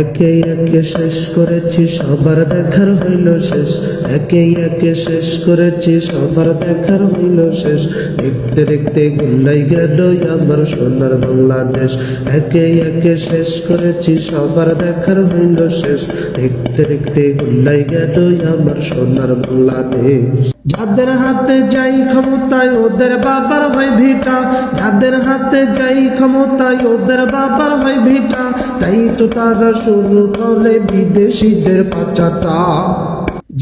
একে একে শেষ করেছি সবার দেখার হইল শেষ, একে একে শেষ করেছি সবার দেখার হইল শেষ। দেখতে দেখতে গুল্লাই গেল আমার সোনার বাংলাদেশ, একে একে শেষ করেছি সবার দেখার হইল শেষ। দেখতে দেখতে গুল্লাই গেল আমার সোনার বাংলাদেশ। যাদের হাতে যাই ক্ষমতায় ওদের বাবার হয় ভিটা, যাদের হাতে যাই ক্ষমতায় ওদের বাবার হয় ভিটা। তাই তো তারা শুরু করে বিদেশিদের পাচাটা,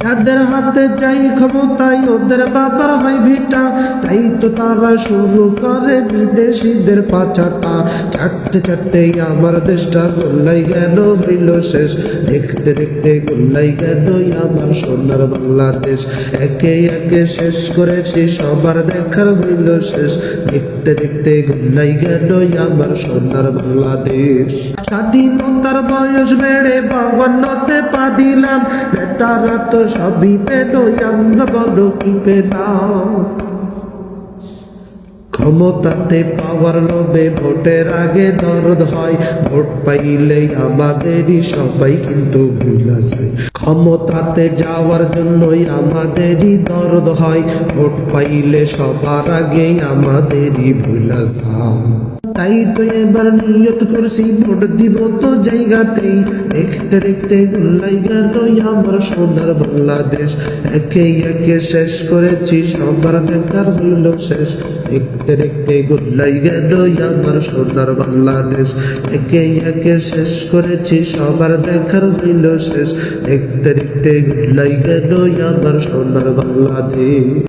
যাদের হাতে যাই ক্ষমতায় ওদের বাবার হয় ভিটা। তাই তো তারা শুরু করে বিদেশিদের পাচাটা। চারটে চারটে আমার দেশটা গোল্লাই গেল হইল শেষ, দেখতে দেখতে গোল্লাই গেল আমার সোনার বাংলাদেশ। একে একে শেষ করেছি সবার দেখার হইল শেষ, দেখতে দেখতে গোল্লাই গেল আমার সোনার বাংলাদেশ। স্বাধীনতার বয়স বেড়ে 52তে পা দিলাম, নেতারা তো সবই পেল, আমরা বলো কি পেলাম? ক্ষমতাতে পাওয়ার লোভে ভোটের আগে দরদ হয়, ভোট পাইলেই আমাদেরই সবাই কিন্তু ভুলা যায়। ক্ষমতাতে যাওয়ার জন্যই আমাদেরই দরদ হয়, ভোট পাইলে সবার আগে আমাদেরই ভুলা যায়। তাই তো এবার নিয়ত করছি ভোট দিব তো জায়গাতেই, দেখতে দেখতে গোল্লাই গেল আমার সোনার বাংলাদেশ। একে একে শেষ করেছি সবার দেখার হইল শেষ, দেখতে দেখতে গোল্লাই গেল আমার সোনার বাংলাদেশ। একে একে শেষ করেছি সবার দেখার হইল শেষ, দেখতে দেখতে গোল্লাই গেল আমার সোনার বাংলাদেশ।